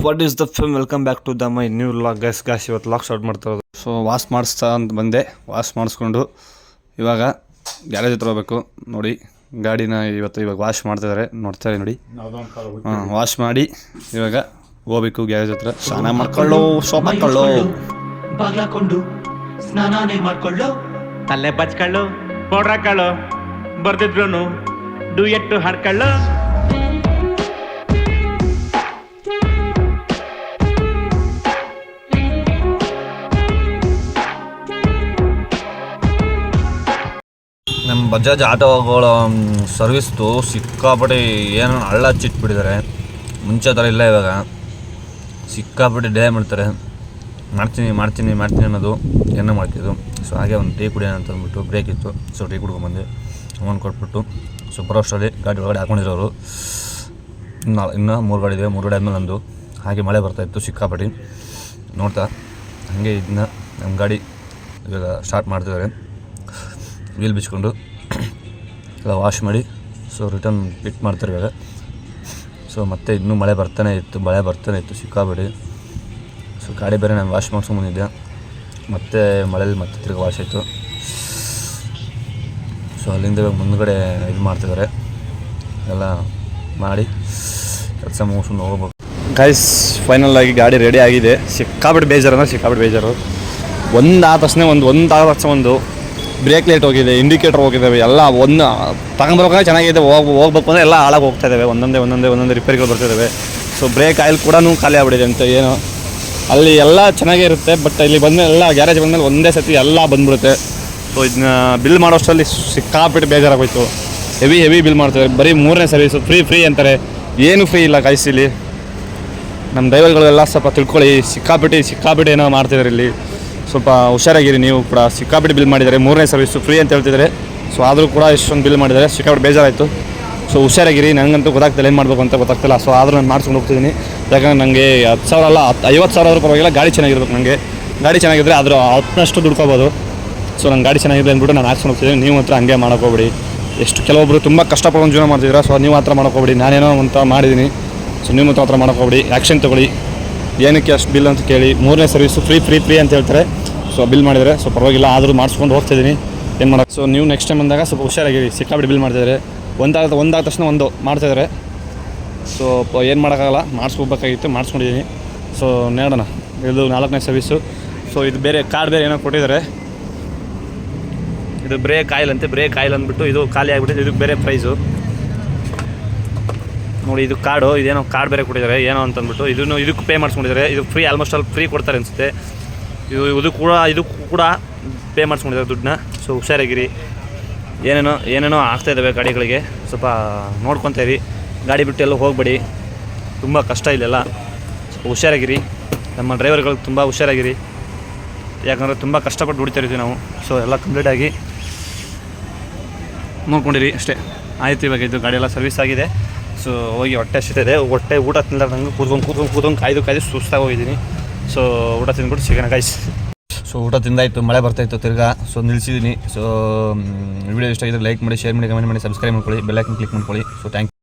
What is the film welcome back to the my new vlog guys ಇವತ್ತು vlog start ಮಾಡ್ತಾ ಇರೋದು. So wash ಮಾಡಿಸ್ತಾ ಅಂತ ಬಂದೆ. ವಾಶ್ ಮಾಡಿಸ್ಕೊಂಡು ಇವಾಗ ಗ್ಯಾರೇಜ್ ಹತ್ರ ಹೋಗ್ಬೇಕು. ನೋಡಿ ಗಾಡಿನ ಇವಾಗ ವಾಶ್ ಮಾಡ್ತಿದ್ದಾರೆ, ನೋಡ್ತಾರೆ ನೋಡಿ. ವಾಶ್ ಮಾಡಿ ಇವಾಗ ಹೋಗ್ಬೇಕು ಗ್ಯಾರೇಜ್ ಹತ್ರ. ಸ್ನಾನ ಮಾಡ್ಕೊಳ್ಳೋ, ಸೋಪ್ ಹಾಕೊಳ್ಳೋ, ಬಾಗ್ಲಾಕೊಂಡು ಸ್ನಾನಾನೇ ಮಾಡ್ಕೊಳ್ಳೋ, ತಲೆ ಬಚ್ಕೊಳ್ಳು, ಪೌಡ್ರ್ ಹಾಕೊಳ್ಳು, ಬರ್ದಿದ್ರು ಡುಯೆಟ್ಟು ಹಾಡ್ಕೊಳ್ಳು. ನಮ್ಮ ಬಜಾಜ್ ಆಟೋಗಳ ಸರ್ವಿಸ್ದು ಸಿಕ್ಕಾಪಟ್ಟೆ ಏನೋ ಹಳ್ಳ ಹಚ್ಚಿಟ್ಬಿಟ್ಟಿದ್ದಾರೆ. ಮುಂಚೆ ಥರ ಇಲ್ಲ, ಇವಾಗ ಸಿಕ್ಕಾಪಟ್ಟೆ ಡೇ ಮಾಡ್ತಾರೆ. ಮಾಡ್ತೀನಿ ಅನ್ನೋದು ಏನೋ ಮಾಡ್ತಿದ್ದು. ಸೊ ಹಾಗೆ ಒಂದು ಟೀ ಕುಡಿಯೋಣ ಅಂತ ಅಂದ್ಬಿಟ್ಟು ಬ್ರೇಕ್ ಇತ್ತು. ಸೊ ಟೀ ಕುಡ್ಕೊಂಬಂದೆ, ಅಮೌಂಟ್ ಕೊಟ್ಬಿಟ್ಟು. ಸೊ ಬರೋಷ್ಟರಲ್ಲಿ ಗಾಡಿ ಒಳಗಡೆ ಹಾಕೊಂಡಿರೋರು ಇನ್ನೂ 3 ಗಾಡಿ ಇದೆ. 3 ಗಾಡಿ ಆದಮೇಲೆ ನಂದು. ಹಾಗೆ ಮಳೆ ಬರ್ತಾಯಿತ್ತು ಸಿಕ್ಕಾಪಟ್ಟೆ. ನೋಡ್ತಾ ಹಾಗೆ ಇದನ್ನ ನಮ್ಮ ಗಾಡಿ ಇವಾಗ ಸ್ಟಾರ್ಟ್ ಮಾಡ್ತಿದ್ದಾರೆ. ವೀಲ್ ಬಿಚ್ಕೊಂಡು ಎಲ್ಲ ವಾಶ್ ಮಾಡಿ ಸೊ ರಿಟರ್ನ್ ಪಿಕ್ ಮಾಡ್ತಾರೆ ಇವಾಗ. ಸೊ ಮತ್ತೆ ಇನ್ನೂ ಮಳೆ ಬರ್ತಾನೆ ಇತ್ತು ಸಿಕ್ಕಾಬಿಡಿ. ಸೊ ಗಾಡಿ ಬೇರೆ ನಾನು ವಾಶ್ ಮಾಡ್ಸ್ಕೊಂಡ್ಬಂದಿದ್ದೆ, ಮತ್ತೆ ಮಳೇಲಿ ಮತ್ತೆ ತಿರ್ಗಿ ವಾಶ್ ಆಯಿತು. ಸೊ ಅಲ್ಲಿಂದ ಇವಾಗ ಮುಂದ್ಗಡೆ ಇದು ಮಾಡ್ತಿದ್ದಾರೆ, ಎಲ್ಲ ಮಾಡಿ ಕೆಲಸ ಮುಗಿಸ್ಕೊಂಡು ಹೋಗ್ಬೇಕು. ಗೈಸ್ ಫೈನಲ್ ಆಗಿ ಗಾಡಿ ರೆಡಿ ಆಗಿದೆ. ಸಿಕ್ಕಾಬಿಟ್ಟು ಬೇಜಾರು. ಒಂದು ಆದ ತಕ್ಷಣ ಒಂದು ಬ್ರೇಕ್ ಲೈಟ್ ಹೋಗಿದೆ, ಇಂಡಿಕೇಟರ್ ಹೋಗಿದ್ದಾವೆ, ಎಲ್ಲ ಒಂದು ತಗೊಂಡ್ಬರ್ಬೇಕಾದ್ರೆ ಚೆನ್ನಾಗಿದೆ. ಹೋಗ್ಬೇಕು ಅಂದರೆ ಎಲ್ಲ ಹಾಳಾಗಿ ಹೋಗ್ತಾ ಇದ್ದಾವೆ. ಒಂದೊಂದೇ ರಿಪೇರಿಗಳು ಬರ್ತಿದ್ದಾವೆ. ಸೊ ಬ್ರೇಕ್ ಆಯಿಲ್ ಕೂಡ ಖಾಲಿ ಆಗ್ಬಿಟ್ಟಿದೆ ಅಂತ. ಏನೋ ಅಲ್ಲಿ ಎಲ್ಲ ಚೆನ್ನಾಗೇ ಇರುತ್ತೆ, ಬಟ್ ಇಲ್ಲಿ ಬಂದಮೇಲೆ ಎಲ್ಲ ಗ್ಯಾರೇಜ್ ಬಂದಮೇಲೆ ಒಂದೇ ಸತಿ ಎಲ್ಲ ಬಂದ್ಬಿಡುತ್ತೆ. ಸೊ ಇದನ್ನ ಬಿಲ್ ಮಾಡೋಷ್ಟರಲ್ಲಿ ಸಿಕ್ಕಾಬಿಟ್ಟು ಬೇಜಾರಾಗೋಯ್ತು. ಹೆವಿ ಬಿಲ್ ಮಾಡ್ತಾರೆ. ಬರೀ 3ನೇ ಸರ್ವೀಸು ಫ್ರೀ ಅಂತಾರೆ. ಏನು ಫ್ರೀ ಇಲ್ಲ ಗೈಸ್ ಇಲ್ಲಿ. ನಮ್ಮ ಡ್ರೈವರ್ಗಳೆಲ್ಲ ಸ್ವಲ್ಪ ತಿಳ್ಕೊಳ್ಳಿ. ಸಿಕ್ಕಾಬಿಟ್ಟು ಏನೋ ಮಾಡ್ತಿದ್ದಾರೆ ಇಲ್ಲಿ. ಸ್ವಲ್ಪ ಹುಷಾರಾಗಿರಿ ನೀವು ಕೂಡ. ಸಿಕ್ಕಾಬಿಟ್ಟು ಬಿಲ್ ಮಾಡಿದ್ದಾರೆ. 3ನೇ ಸರ್ವಿಸು ಫ್ರೀ ಅಂತ ಹೇಳ್ತಿದ್ದಾರೆ. ಸೊ ಆದರೂ ಕೂಡ ಇಷ್ಟೊಂದು ಬಿಲ್ ಮಾಡಿದ್ದಾರೆ, ಸಿಕ್ಕಾಬಿಟ್ಟು ಬೇಜಾರಾಯಿತು. ಸೊ ಹುಷಾರಾಗಿರಿ. ನನಗಂತೂ ಗೊತ್ತಾಗ್ತಿಲ್ಲ ಏನು ಮಾಡಬೇಕು ಅಂತ ಗೊತ್ತಾಗ್ತಿಲ್ಲ. ಸೊ ಆದರೂ ನಾನು ಮಾಡ್ಸ್ಕೊಂಡು ಹೋಗ್ತಿದ್ದೀನಿ. ಯಾಕಂದರೆ ನನಗೆ 10,000 ಅಲ್ಲ 50,000 ಆದರೂ ಪರವಾಗಿಲ್ಲ, ಗಾಡಿ ಚೆನ್ನಾಗಿರ್ಬೇಕು. ನನಗೆ ಗಾಡಿ ಚೆನ್ನಾಗಿದ್ದರೆ ಅದರ 10ನಷ್ಟು ದುಡ್ಕೋಬೋದು. ಸೊ ನನ್ನ ಗಾಡಿ ಚೆನ್ನಾಗಿದೆ ಅಂದ್ಬಿಟ್ಟು ನಾನು ಹಾಕ್ಸ್ಕೊಂಡು ಹೋಗ್ತಿದ್ದೀನಿ. ನೀವು ಹತ್ರ ಹಂಗೆ ಮಾಡೋಕ್ಕೋಗ್ಬಿಡಿ. ಎಷ್ಟು ಕೆಲವೊಬ್ಬರು ತುಂಬ ಕಷ್ಟಪಡೋದು ಜೀವನ ಮಾಡ್ತಿದ್ದೀರಾ. ಸೊ ನೀವು ಹತ್ರ ಮಾಡೋಕ್ಕೋಗ್ಬಿಡಿ. ನಾನೇನೋ ಅಂತ ಮಾಡಿದ್ದೀನಿ. ಸೊ ನೀವು ಹತ್ರ ಮಾಡೋಕ್ಕೋಗ್ಬಿಡಿ. ಆ್ಯಕ್ಷನ್ ತೊಗೊಳ್ಳಿ. ಏನಕ್ಕೆ ಅಷ್ಟು ಬಿಲ್ ಅಂತ ಕೇಳಿ. 3ನೇ ಸರ್ವಿಸು ಫ್ರೀ ಅಂತ ಹೇಳ್ತಾರೆ. ಸೊ ಬಿಲ್ ಮಾಡಿದರೆ ಸೊ ಪರವಾಗಿಲ್ಲ, ಆದರೂ ಮಾಡಿಸ್ಕೊಂಡು ಹೋಗ್ತಿದ್ದೀನಿ. ಏನು ಮಾಡೋದು. ಸೊ ನೀವು ನೆಕ್ಸ್ಟ್ ಟೈಮ್ ಬಂದಾಗ ಸ್ವಲ್ಪ ಹುಷಾರಾಗಿರಿ. ಸಿಕ್ಕಾಬಿಟ್ಟು ಬಿಲ್ ಮಾಡ್ತಿದ್ದಾರೆ. ಒಂದಾದ ತಕ್ಷಣ ಒಂದು ಮಾಡ್ತಾಯಿದ್ದಾರೆ. ಸೊ ಏನು ಮಾಡೋಕ್ಕಾಗಲ್ಲ, ಮಾಡಿಸ್ಕೊಂಡಿದ್ದೀನಿ. ಸೊ ನೋಡೋಣ. ಇದು 4ನೇ ಸರ್ವಿಸು. ಸೊ ಇದು ಬೇರೆ ಕಾರ್ಡ್ ಬೇರೆ ಏನೋ ಕೊಟ್ಟಿದ್ದಾರೆ. ಇದು ಬ್ರೇಕ್ ಆಯಿಲ್ ಅಂದ್ಬಿಟ್ಟು ಇದು ಖಾಲಿ ಆಗಿಬಿಟ್ಟಿದೆ. ಇದಕ್ಕೆ ಬೇರೆ ಪ್ರೈಸು ನೋಡಿ. ಇದು ಕಾರ್ಡು, ಇದೇನೋ ಕಾರ್ಡ್ ಬೇರೆ ಕೊಟ್ಟಿದ್ದಾರೆ ಏನೋ ಅಂತಂದ್ಬಿಟ್ಟು. ಇದಕ್ಕೂ ಪೇ ಮಾಡಿಸ್ಕೊಂಡಿದ್ದಾರೆ. ಇದು ಫ್ರೀ, ಆಲ್ಮೋಸ್ಟ್ ಆಲ್ ಫ್ರೀ ಕೊಡ್ತಾರೆ ಅನಿಸುತ್ತೆ. ಇದಕ್ಕೂ ಕೂಡ ಪೇ ಮಾಡಿಸ್ಕೊಂಡಿದ್ದಾರೆ ದುಡ್ಡನ್ನ. ಸೊ ಹುಷಾರಾಗಿರಿ. ಏನೇನೋ ಆಗ್ತಾಯಿದ್ದಾವೆ ಗಾಡಿಗಳಿಗೆ. ಸ್ವಲ್ಪ ನೋಡ್ಕೊತಾ ಇರಿ. ಗಾಡಿ ಬಿಟ್ಟು ಎಲ್ಲ ಹೋಗಬೇಡಿ. ತುಂಬ ಕಷ್ಟ ಇಲ್ಲೆಲ್ಲ. ಸ್ವಲ್ಪ ಹುಷಾರಾಗಿರಿ. ನಮ್ಮ ಡ್ರೈವರ್ಗಳಿಗೆ ತುಂಬ ಹುಷಾರಾಗಿರಿ. ಯಾಕಂದರೆ ತುಂಬ ಕಷ್ಟಪಟ್ಟು ದುಡಿತಾ ಇರ್ತೀವಿ ನಾವು. ಸೊ ಎಲ್ಲ ಕಂಪ್ಲೀಟಾಗಿ ನೋಡ್ಕೊಂಡಿರಿ ಅಷ್ಟೇ. ಆಯಿತು. ಇವಾಗ ಇದು ಗಾಡಿ ಎಲ್ಲ ಸರ್ವಿಸ್ ಆಗಿದೆ. ಸೊ ಹೋಗಿ ಹೊಟ್ಟೆ ಹಸಿತಿದೆ. ಊಟ ತಿಂದಂಗೆ ಕೂತ್ಕೊಂಡು ಕಾಯ್ದು ಸುಸ್ತಾಗಿ ಹೋಗಿದ್ದೀನಿ. ಸೊ ಊಟ ತಿಂದ್ಬಿಟ್ಟು ಸಿಗೋಣ ಗೈಸ್. ಸೊ ಊಟ ತಿಂದಾಯಿತು, ಮಳೆ ಬರ್ತಾಯಿತ್ತು ತಿರ್ಗಾ. ಸೊ ನಿಲ್ಲಿಸಿದ್ದೀನಿ. ಸೊ ವಿಡಿಯೋ ಇಷ್ಟ ಆಗಿದ್ರೆ ಲೈಕ್ ಮಾಡಿ, ಶೇರ್ ಮಾಡಿ, ಕಮೆಂಟ್ ಮಾಡಿ, ಸಬ್ಸ್ಕ್ರೈಬ್ ಮಾಡ್ಕೊಳ್ಳಿ, ಬೆಲ್ ಐಕನ್ ಕ್ಲಿಕ್ ಮಾಡ್ಕೊಳ್ಳಿ. So thank you.